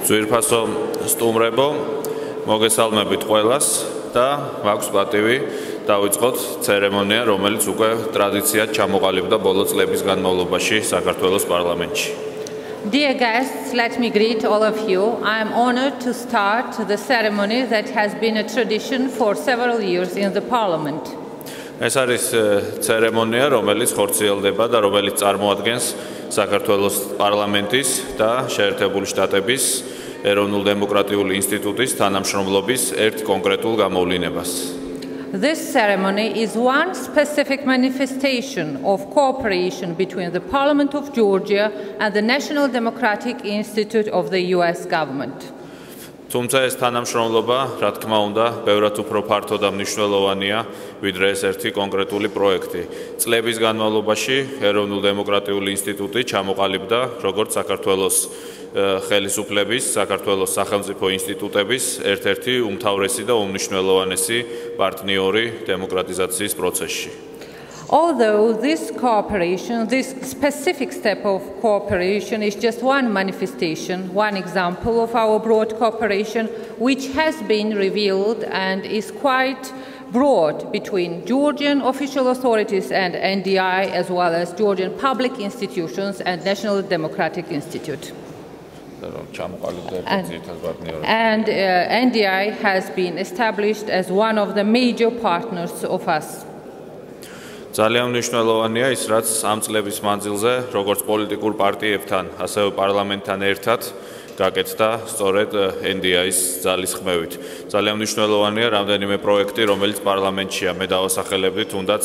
ძვირფასო სტუმრებო, მოგესალმებით ყველას და მაქვს პატივი დავიწყოთ ცერემონია, რომელიც უკვე ტრადიციად ჩამოყალიბდა ბოლო წლების განმავლობაში საქართველოს პარლამენტში. Dear guests, let me greet all of you. I am honored to start the ceremony that has been a tradition for several years in the Parliament. ეს არის ცერემონია, რომელიც ხორციელდება და რომელიც წარმოადგენს საქართველოს პარლამენტის და შეერთებული შტატების ეროვნულ დემოკრატიული ინსტიტუტის თანამშრომლობის ერთ კონკრეტულ გამოვლინებას. This ceremony is one specific manifestation of cooperation between the Parliament of Georgia and the National Democratic Institute of the US government. თუმცა ეს თანამშრომლობა, რა თქმა უნდა, ბევრად უფრო ფართო და მნიშვნელოვანია, ვიდრე ეს ერთი კონკრეტული პროექტი. წლების განმავლობაში ეროვნულ დემოკრატიული ინსტიტუტი ჩამოყალიბდა როგორც საქართველოს ხელისუფლების, საქართველოს სახელმწიფო ინსტიტუტების ერთ-ერთი უმთავრესი და უმნიშვნელოვანესი პარტნიორი დემოკრატიზაციის პროცესში. Although this cooperation, this specific step of cooperation is just one manifestation, one example of our broad cooperation, which has been revealed and is quite broad between Georgian official authorities and NDI, as well as Georgian public institutions and National Democratic Institute. And NDI has been established as one of the major partners of us. ძალიან მნიშვნელოვანია ის, რაც ამ წლების მანძილზე, როგორც პოლიტიკურ პარტიებთან, ასევე პარლამენტთან ერთად გაკეთდა სწორედ NDI-ის ძალისხმევით. ძალიან მნიშვნელოვანია რამდენიმე პროექტი, რომელიც პარლამენტშია. მე დავასახელებდი თუნდაც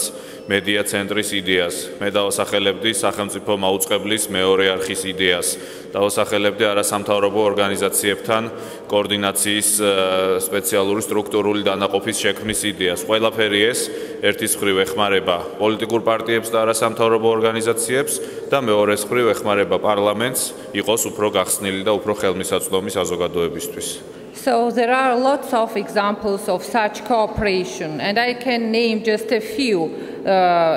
მედია ცენტრის იდეას, მე დავასახელებდი სახელმწიფო მაუწყებლის მეორე არხის იდეას, დავასახელებდი არასამთავრობო ორგანიზაციებთან კოორდინაციის სპეციალური სტრუქტურული დანაყოფის შექმნის იდეას. ყველაფერი ეს ერთის მხრივ ეხმარება პოლიტიკურ პარტიებს და არასამთავრობო ორგანიზაციებს და მეორეს მხრივ ეხმარება პარლამენტს იყოს უფრო გახსნილი და უფრო ხელმისაწვდომი საზოგადოებისთვის. So there are lots of examples of such cooperation, and I can name just a few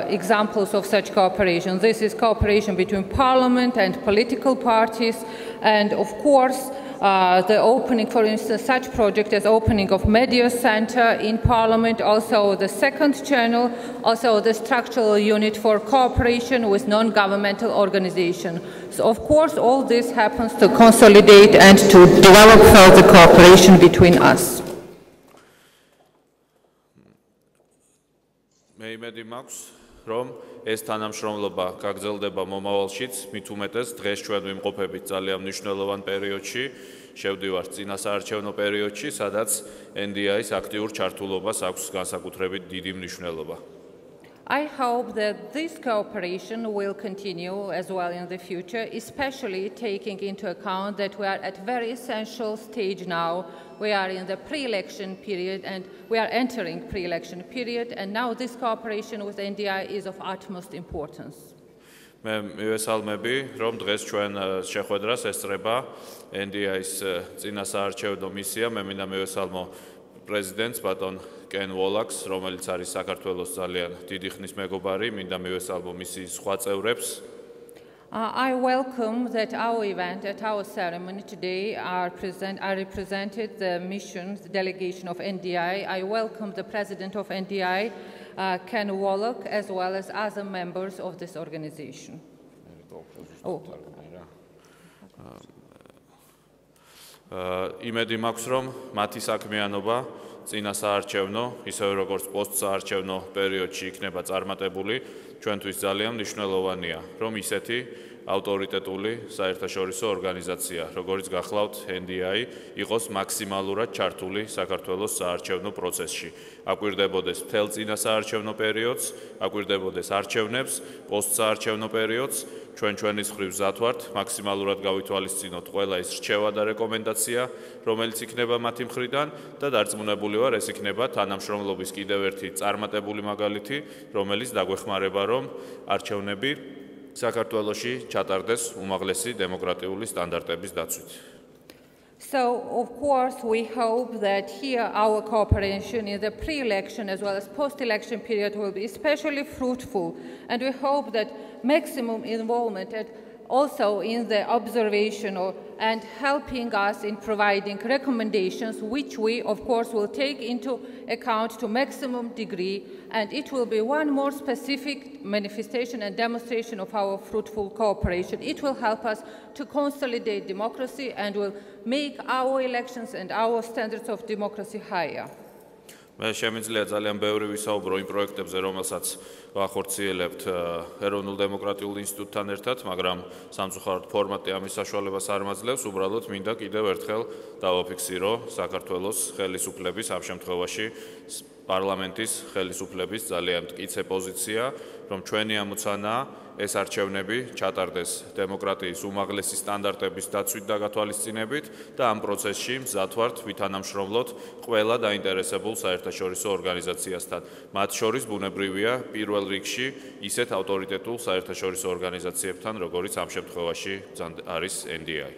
examples of such cooperation. This is cooperation between Parliament and political parties, and of course the opening, for instance, such project as opening of Media Center in Parliament, also the second channel, also the structural unit for cooperation with non-governmental organizations. So of course all this happens to consolidate and to develop further cooperation between us. მე იმედი მაქვს, რომ ეს თანამშრომლობა გაგრძელდება მომავალშიც, მით უმეტეს დღეს ჩვენ ვიმყოფებით ძალიან მნიშვნელოვან პერიოდში, შევდივართ წინასაარჩევნო პერიოდში, სადაც NDI-ის აქტიურ ჩართულობას აქვს განსაკუთრებით დიდი მნიშვნელობა. I hope that this cooperation will continue as well in the future, especially taking into account that we are at a very essential stage now. We are in the pre-election period and we are entering pre-election period, and now this cooperation with NDI is of utmost importance. მე მივესალმები, რომ დღეს ჩვენ შეხვედრას ესწრება NDI-ის წინასაარჩევნო მისია. მე მინდა მივესალმო პრეზიდენტს ბატონ კენ ვოლაკს, რომელიც არის საქართველოს ძალიან დიდი ხნის მეგობარი, მინდა მივესალმო მისიის სხვა წევრებს. I welcome that our event, at our ceremony today, are represented the mission, the delegation of NDI. I welcome the president of NDI, Ken Wallach, as well as other members of this organization. იმედი მაქვს, რომ მათი საქმიანობა წინასაარჩევნო, ისევე როგორც პოსტსაარჩევნო პერიოდში იქნება წარმატებული, ჩვენთვის ძალიან მნიშვნელოვანია, რომ ისეთი ავტორიტეტული საერთაშორისო ორგანიზაცია, როგორც გახლავთ NDI, იყოს მაქსიმალურად ჩართული საქართველოს საარჩევნო პროცესში. აკვირდებოდეს მთელ წინასაარჩევნო პერიოდს, აკვირდებოდეს არჩევნებს, პოსტსაარჩევნო პერიოდს, ჩვენის მხრივ მზად ვართ, მაქსიმალურად გავითვალისწინოთ ყველა ის რჩევა და რეკომენდაცია, რომელიც იქნება მათი მხრიდან და დარწმუნებული ვარ, ეს იქნება თანამშრომლობის კიდევ ერთი წარმატებული მაგალითი, რომელიც დაგვეხმარება, რომ არჩევნები საქართველოში ჩატარდეს უმაღლესი დემოკრატიული სტანდარტების დაცვით. So, of course, we hope that here our cooperation in the pre-election as well as post-election period will be especially fruitful, and we hope that maximum involvement at also in the observation and helping us in providing recommendations, which we, of course, will take into account to maximum degree, and it will be one more specific manifestation and demonstration of our fruitful cooperation. It will help us to consolidate democracy and will make our elections and our standards of democracy higher. მე შემიძლია ძალიან ბევრი ვისაუბრო იმ პროექტებზე, რომელსაც ვახორციელებთ ეროვნულ დემოკრატიულ ინსტიტუტთან ერთად, მაგრამ სამწუხაროდ ფორმატი ამის საშუალებას არ მაძლევს. უბრალოდ მინდა კიდევ ერთხელ დავაფიქსირო საქართველოს ხელისუფლების, ამ შემთხვევაში პარლამენტის ხელისუფლების ძალიან მტკიცე პოზიცია, რომ ჩვენი ამოცანა ეს არჩევნები ჩატარდეს დემოკრატიის უმაღლესი სტანდარტების დაცვით და გათვალისწინებით და ამ პროცესში მზად ვართ ვითანამშრომლოთ ყველა დაინტერესებულ საერთაშორისო ორგანიზაციასთან. მათ შორის ბუნებრივია პირველ რიგში ისეთ ავტორიტეტულ საერთაშორისო ორგანიზაციებთან, როგორიც ამ შემთხვევაში არის NDI.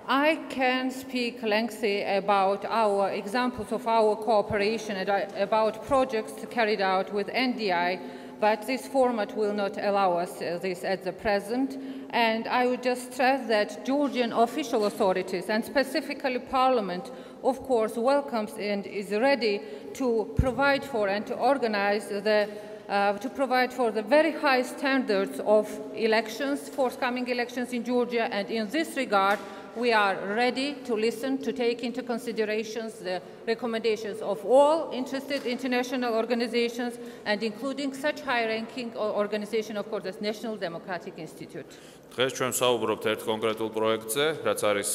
I can speak lengthy about our examples of our cooperation and about projects carried out with NDI, but this format will not allow us this at the present. And I would just stress that Georgian official authorities, and specifically Parliament, of course, welcomes and is ready to provide for and to organize to provide for the very high standards of elections, forthcoming elections in Georgia, and in this regard, we are ready to listen, to take into consideration the recommendations of all interested international organizations, and including such high-ranking organization, of course, as National Democratic Institute. დღეს ჩვენ ვსაუბრობთ ერთ კონკრეტულ პროექტზე, რაც არის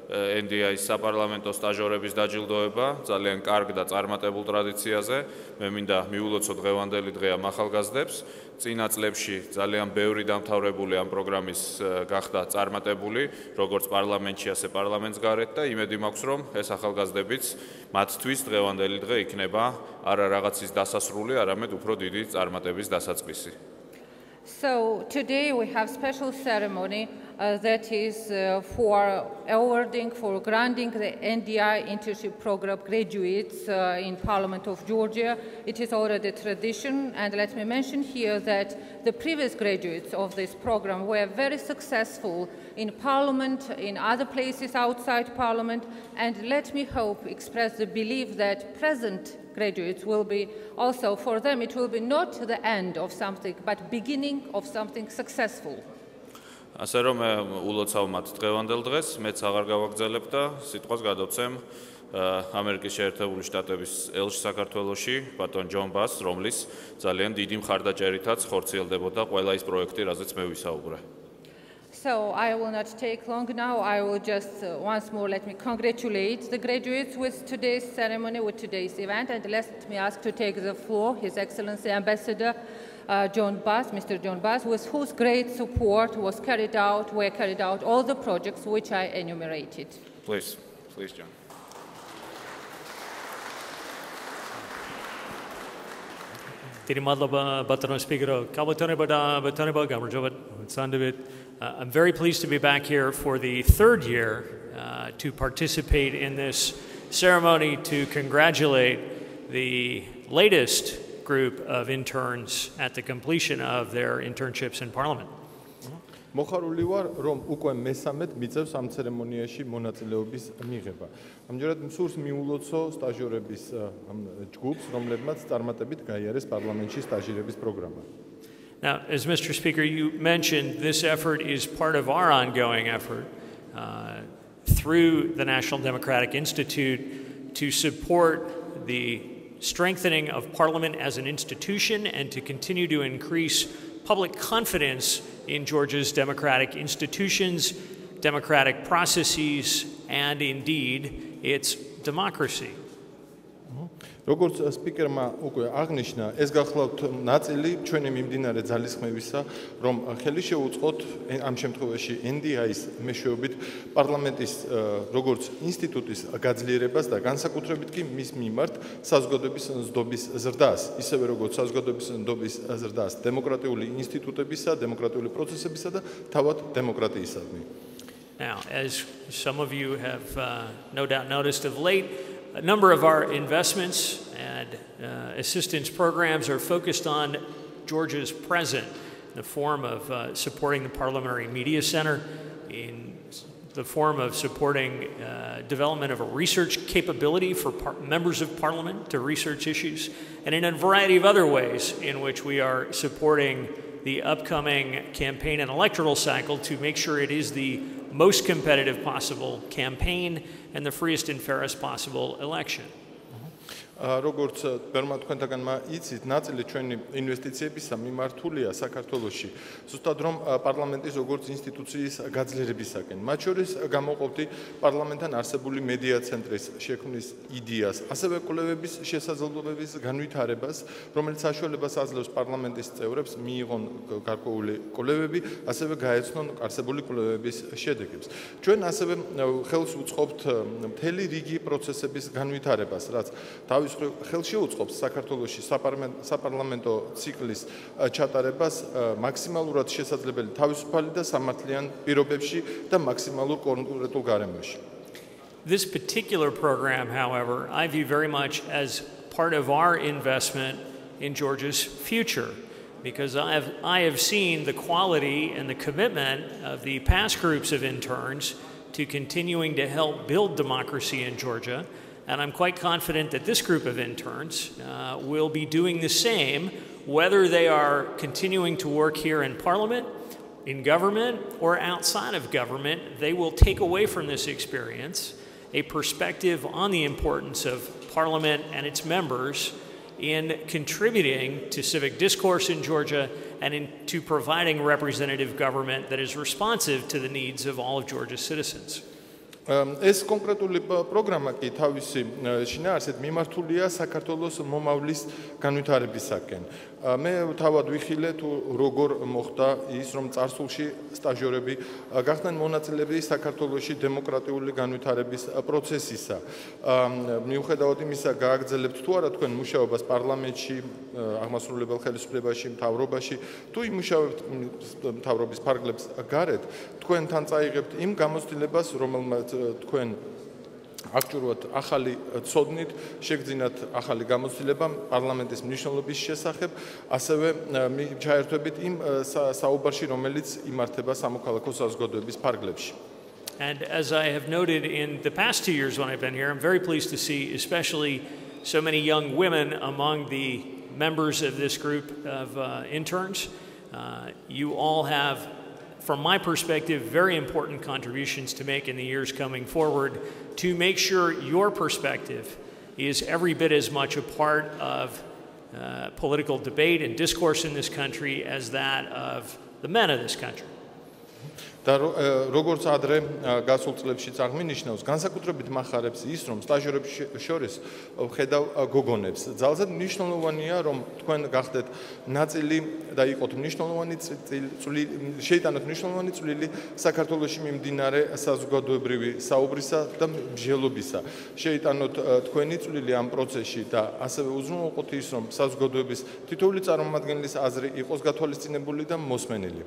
NDI-ის საპარლამენტო სტაჟიორების დაჯილდოება, ძალიან კარგ და წარმატებულ ტრადიციაზე. მე მინდა მიულოცო დღევანდელი დღე ამ ახალგაზრდებს. წინა წლებში ძალიან ბევრი დამთავრებული ამ პროგრამის გახდა წარმატებული, როგორც პარლამენტში, ასე პარლამენტს გარეთ და იმედი მაქვს, რომ ეს ახალგაზრდებიც მათთვის დღევანდელი დღე იქნება არა რაღაცის დასასრული, არამედ უფრო დიდი წარმატების დასაწყისი. So today we have special ceremony that is for awarding, for granting the NDI internship program graduates in Parliament of Georgia. It is already a tradition, and let me mention here that the previous graduates of this program were very successful in Parliament, in other places outside Parliament, and let me express the belief that present graduates will be also, for them, it will be not the end of something, but beginning of something successful. ასე რომ ულოცავ მათ დღევანდელ დღეს, მეც აღარ გავაგრძელებ და სიტყვას გადავცემ ამერიკის შეერთებული შტატების ელჩს საქართველოში, ბატონ ჯონ ბას, რომლის ძალიან დიდი მხარდაჭერითაც ხორციელდებოდა ყველა ის პროექტი, რაზეც მე ვისაუბრე. So I will not take long now. I will just once more let me congratulate the graduates with today's ceremony, with today's event, and let me ask to take the floor His Excellency Ambassador John Bass, Mr. John Bass, with whose great support were carried out all the projects which I enumerated. Please, John. I'm very pleased to be back here for the third year to participate in this ceremony to congratulate the latest group of interns at the completion of their internships in Parliament. მოხარული ვარ, რომ უკვე მესამედ მიწევს ამ ცერემონიაში მონაწილეობის მიღება. ამჯერად მსურს მიულოცო სტაჟიორების ამ ჯგუფს, რომლებმაც წარმატებით გაიარეს პარლამენტში სტაჟირების პროგრამა. Now, as Mr. Speaker, you mentioned, this effort is part of our ongoing effort through the National Democratic Institute to support the strengthening of Parliament as an institution and to continue to increase public confidence in Georgia's democratic institutions, democratic processes, and indeed its democracy. როგორც სპიკერმა უკვე აღნიშნა, ეს გახლავთ ნაწილი ჩვენი მიმდინარე ძალისხმევისა, რომ ხელი შეუწყოთ ამ შემთხვევაში NDI-ის მეშვეობით პარლამენტის როგორც ინსტიტუტის გაძლიერებას და განსაკუთრებით კი მის მიმართ საზოგადოების ნდობის ზრდას, ისევე როგორც საზოგადოების ნდობის ზრდას დემოკრატიული ინსტიტუტებისა, დემოკრატიული პროცესებისა და თავად დემოკრატიისადმი. Now, as some of you have no doubt noticed of late, a number of our investments and assistance programs are focused on Georgia's present, the form of supporting the Parliamentary Media Center, in the form of supporting development of a research capability for members of Parliament to research issues, and in a variety of other ways in which we are supporting the upcoming campaign and electoral cycle to make sure it is the most competitive possible campaign and the freest and fairest possible election. როგორც პერმა თქვენთაგანმა იცით, ნაწილი ჩვენი ინვესტიციებისა მიმართულია საქართველოში, ზუსტად რომ პარლამენტის როგორც ინსტიტუციის გაძლიერებისაკენ. მათ შორის გამოყოფდი პარლამენტთან არსებული მედია ცენტრის შექმნის იდეას, ასევე კვლევების შესაძლებლობების განვითარებას, რომელიც საშუალებას აძლევს პარლამენტის წევრებს მიიღონ გარკვეული კვლევები, ასევე გაეცნონ არსებული კვლევების შედეგებს. ჩვენ ასევე ხელს უწყობთ მთელი რიგი პროცესების განვითარებას, რაც ხელში უწყობს საქართველოში საპარლამენტო ციკლის ჩატარებას მაქსიმალურად შესაძლებელი თავისუფალი და სამართლიან პირობებში და მაქსიმალურ კონკრეტულ გარემოში. This particular program, however, I view very much as part of our investment in Georgia's future, because I have seen the quality and the commitment of the past groups of interns to continuing to help build democracy in Georgia. And I'm quite confident that this group of interns will be doing the same, whether they are continuing to work here in Parliament, in government, or outside of government. They will take away from this experience a perspective on the importance of Parliament and its members in contributing to civic discourse in Georgia and into providing representative government that is responsive to the needs of all of Georgia's citizens. ეს კონკრეტული პროგრამა კი თავისი შინაარსით მიმართულია საქართველოს მომავლის განვითარებისაკენ. მე თავად ვიხილე თუ როგორ მოხდა ის, რომ წარსულში სტაჟიორები გახდნენ მონაწილეები საქართველოში დემოკრატიული განვითარების პროცესისა. მიუხედავად იმისა, გააგრძელებთ თუ არა თქვენ მუშაობას პარლამენტში, აღმასრულებელ ხელისუფლებაში, მთავრობაში, თუ იმუშავებთ მთავრობის ფარგლებს გარეთ, თქვენ თან წაიღებთ იმ გამოცდილებას, რომელმაც თქვენ აქჭურვად ახალი ცოდნით შეგძინათ ახალი გამოცდილება პარლამენტის მნიშვნელობის შესახებ, ასევე ჩაერთვებით იმ საუბარში, რომელიც იმართება სამოქალაქო საზოგადოების ფარგლებში. And as I have noted in the past 2 years when I've been here, I'm very pleased to see especially so many young women among the members of this group of interns. You all have, from my perspective, very important contributions to make in the years coming forward to make sure your perspective is every bit as much a part of political debate and discourse in this country as that of the men of this country. და როგორც ადრე გასულ წლებშიც აღმინიშნავს, განსაკუთრებით მახარებს ის, რომ სტაჟიორებს შორის ვხედავ გოგონებს. ძალზედ მნიშვნელოვანია, რომ თქვენ გახდეთ ნაწილი და იყოთ მნიშვნელოვანი შეიტანოთ მნიშვნელოვანი წვლილი საქართველოში მიმდინარე საზოგადოებრივი საუბრისა და მსჯელობისა. შეიტანოთ თქვენი წვლილი ამ პროცესში და ასევე უზრუნველყოთ ის, რომ საზოგადოების თითოეული წარმომადგენლის აზრი იყოს გათვალისწინებული და მოსმენილი.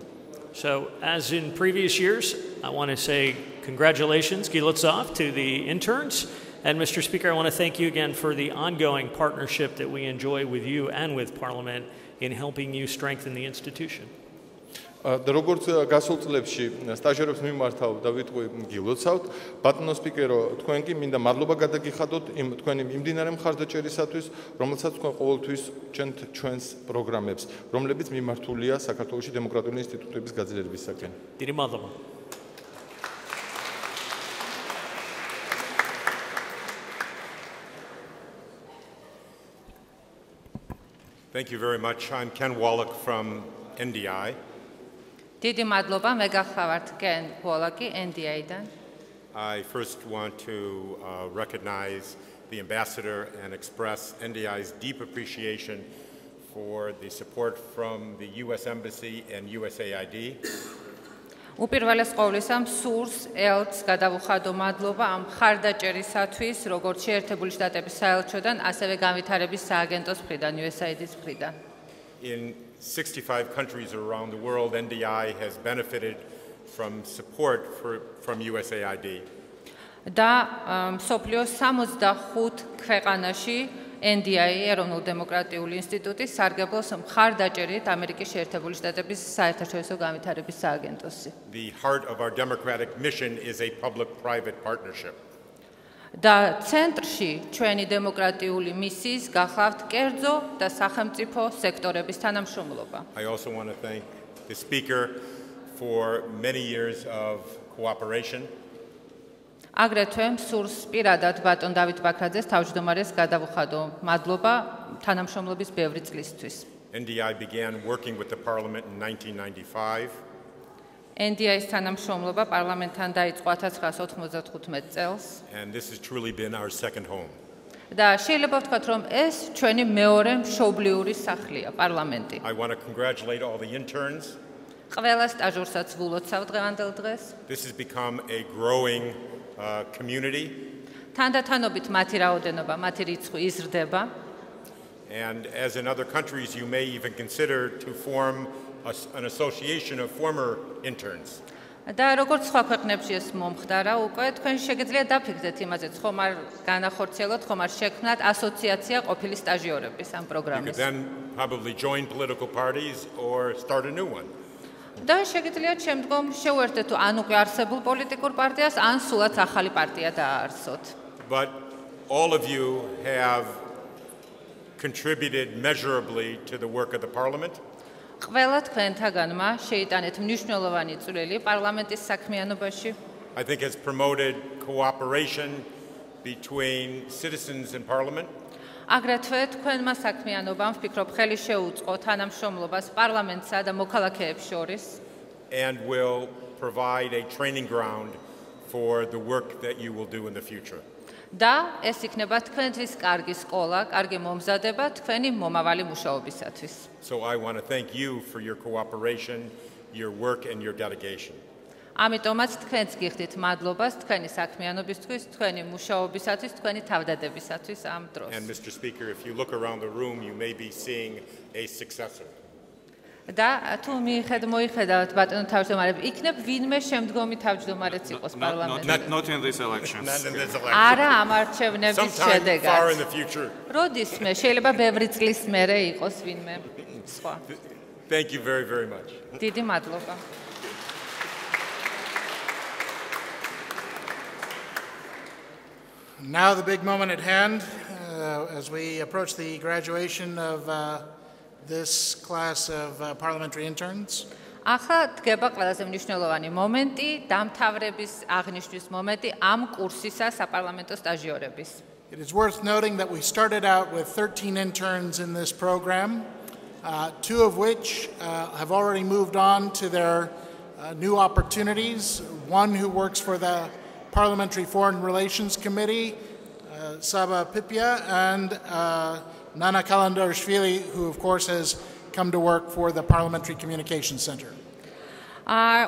So, as in previous years, I want to say congratulations, Gilutsov, to the interns. And Mr. Speaker, I want to thank you again for the ongoing partnership that we enjoy with you and with Parliament in helping you strengthen the institution. როგორც გასულ წლებში სტაჟიორებს მიმართავ და ვიტყვი გილოცავთ, ბატონო სპიკერო, თქვენ კი მინდა მადლობა გადაგიხადოთ იმ თქვენი მიმდინარე მხარდაჭერისათვის, რომელსაც თქვენ ყოველთვის ჭენთ ჩვენს პროგრამებს, რომლებიც მიმართულია საქართველოში დემოკრატიული ინსტიტუტების გაძლიერებისაკენ. დიდი მადლობა. Thank you very much. I'm Ken Wallach from NDI. დიდი მადლობა, მე გახლავართ Ken Wallach-ი NDI-დან. I first want to recognize the ambassador and express NDI's deep appreciation for the support from the U.S. Embassy and USAID. უპირველეს ყოვლისა, სურს ელჩს გადავუხადო მადლობა ამ მხარდაჭერისათვის, როგორც შეერთებული შტატების საელჩოდან, ასევე განვითარების სააგენტოს მხრიდან, USAID-ის მხრიდან. In 65 countries around the world, NDI has benefited from support from USAID. და მსოფლიოს 65 ქვეყანაში NDI ეროვნულ დემოკრატიული ინსტიტუტის სარგებლოს მხარდაჭერით ამერიკის შეერთებული შტატების საერთაშორისო განვითარების სააგენტოსი. The heart of our democratic mission is a public-private partnership. და ცენტრში ჩვენი დემოკრატიული მისიის გახლავთ კერძო და სახელმწიფო სექტორების თანამშრომლობა. I also want to thank the Speaker for many years of cooperation. აგრეთვე მსურს პირადად ბატონ დავით ბაქრაძეს თავმჯდომარეს გადავუხადო მადლობა თანამშრომლობის ბევრი წლისთვის. NDI began working with the Parliament in 1995. NDI-ის თანამშრომლობა პარლამენტთან დაიწყო 1995 წელს. And this has truly been our second home. და შეიძლება ვთქვათ, რომ ეს ჩვენი მეორე მშობლიური სახლია, პარლამენტი. I want to congratulate all the interns. ყველა სტაჟორსაც ვულოცავ დღევანდელ დღეს. This has become a growing community. თანდათანობით მათი რაოდენობა, მათი რიცხვი იზრდება. And as in other countries, you may even consider to form an association of former interns. და როგორც სხვა ქვეყნებში ეს მომხდარა, უკვე თქვენ შეგიძლიათ დაფიქრდეთ იმაზეც, ხომ არ განახორციელოთ, ხომ არ შექმნათ ასოციაცია ყოფილი სტაჟიორების ამ You could პროგრამის. then probably join political parties or start a new one. და შეგიძლიათ შემდგომ შეუერთდეთ თუ ან უკვე არსებულ პოლიტიკურ პარტიას, ან სულაც ახალი პარტია დააარსოთ. But all of you have contributed measurably to the work of the Parliament. ყველა თქვენთაგანმა შეიტანეთ მნიშვნელოვანი წვლილი პარლამენტის საქმიანობაში. I think has promoted cooperation between citizens and Parliament. აგრეთვე თქვენმა საქმიანობამ ვფიქრობ ხელი შეუწყო თანამშრომლობას პარლამენტსა და მოქალაქეებს შორის. And will provide a training ground for the work that you will do in the future. და ეს იქნება თქვენთვის კარგი სკოლა, კარგი მომზადება თქვენი მომავალი მუშაობისათვის. So I want to thank you for your cooperation, your work and your dedication. ამიტომაც თქვენს გიხდით მადლობას თქვენი საქმიანობისთვის, თქვენი მუშაობისათვის, თქვენი თავდადებისათვის ამ დროს. And Mr. Speaker, if you look around the room, you may be seeing a successor. და თუ მოიხედავთ ბატონო თავმჯდომარებ, იქნებ ვინმე შემდგომი თავმჯდომარეც იყოს პარლამენტში. Not in this election. Not in this election. არა ამ არჩევნების Sometime far in შედეგად. the future. როდისმე შეიძლება ბევრი წლის მერე იყოს ვინმე სხვა. Thank you very, very much. დიდი მადლობა. Now the big moment at hand, as we approach the graduation of this class of parliamentary interns. ახლა დგება ყველაზე მნიშვნელოვანი მომენტი, დამთავრების აღნიშვნის მომენტი ამ კურსისა საპარლამენტო სტაჟიორების. It is worth noting that we started out with 13 interns in this program, two of which have already moved on to their new opportunities. One who works for the Parliamentary Foreign Relations Committee, Saba Pipia, and Nana Kalandarishvili, who of course has come to work for the Parliamentary Communications Center.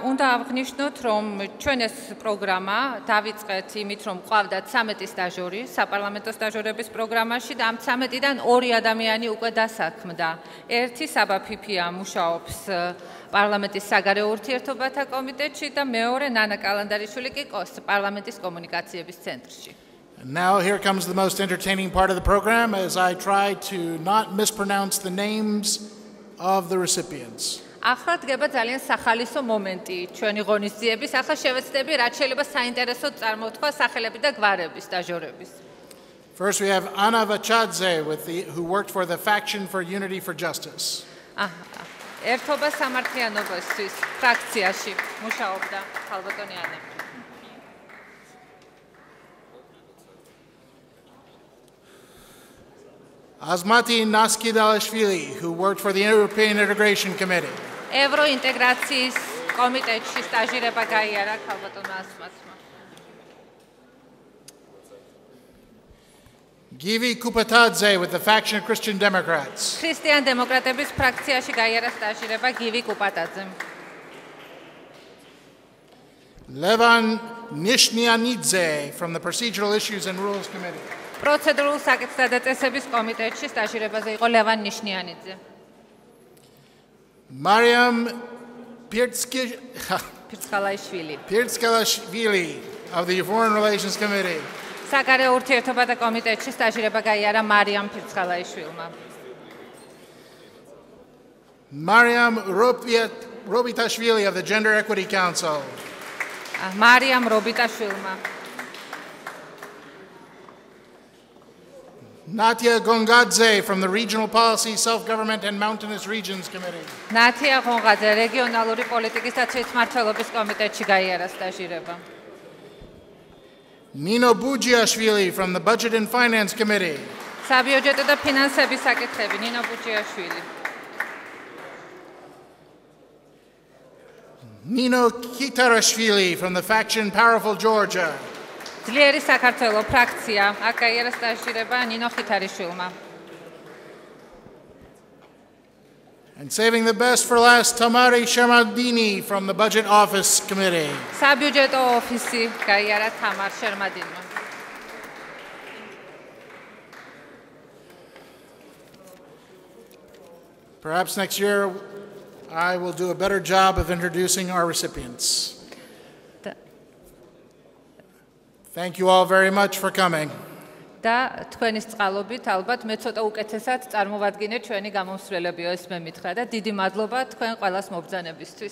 უნდა აღნიშნოთ, რომ ჩვენ ეს პროგრამა დავიწყეთ იმით, რომ ყავდათ 13 სტაჟორი საპარლამენტო სტაჟორების პროგრამაში და ამ 13-დან 2 ადამიანი უკვე დასაქმდა. ერთი საბა ფიფია მუშაობს პარლამენტის საგარეო ურთიერთობათა კომიტეტში და მეორე ნანა კალანდარიშვილი კი პარლამენტის კომუნიკაციების ცენტრში. And now here comes the most entertaining part of the program as I try to not mispronounce the names of the recipients. ახლა დგება ძალიან სახალისო მომენტი ჩვენი ღონისძიების. ახლა შევეცდები რაც შეიძლება საინტერესოდ წარმოთქვა სახელები და გვარები სტაჟორების. First we have Anna Vachadze who worked for the Faction for Unity for Justice. ერთობა სამართლიანობისთვის ფრაქციაში მუშაობდა ხალბატონი ანა. Azmati Naskidalashvili, who worked for the European Integration Committee. ევროინტეგრაციის კომიტეტში სტაჟირება გაიარა ხალბატონმა ასმათმა. Givi Kupatadze with the Faction of Christian Democrats. ქრისტიან დემოკრატების ფრაქციაში გაიარა სტაჟირება გივი კუპატაძემ. Levan Nishnianidze from the Procedural Issues and Rules Committee. პროცედურულ საკითხთა და წესების კომიტეტში სტაჟირებაზე იყო ლევან ნიშნიანიძე. Mariam Pirtskalashvili პირცხალაიშვილი of the Foreign Relations Committee. საგარეო ურთიერთობათა კომიტეტში სტაჟირება გაიარა მარიამ ფირცხალაიშვილმა. Mariam Robitashvili of the Gender Equity Council. მარიამ რობიტაშვილმა. Natia Gongadze from the Regional Policy, Self-Government and Mountainous Regions Committee. ნათია ღონღაძე რეგიონალური პოლიტიკის და თვითმმართველობის კომიტეტში გაიარა სტაჟირება. Nino Bugiashvili from the Budget and Finance Committee. საბიუჯეტო და ფინანსების საკითხები ნინო ბუჯიაშვილი. Nino Kitarashvili from the faction Powerful Georgia. ძლიერი საქართველოს ფრაქცია აქ გაიარა სტაჟირება ნინო ხითარიშვილმა. And saving the best for last, Tamari Shemadini from the Budget Office Committee. საბიუჯეტო ოფისი გაიარა თამარ შერმადინმა. Perhaps next year I will do a better job of introducing our recipients. Thank you all very much for coming. და თქვენის წყალობით ალბათ მე ცოტა უკეთესად წარმოვადგინე ჩვენი გამომსვლელებიო ეს მე მითხრა და დიდი მადლობა თქვენ ყველას მობრძანებისთვის.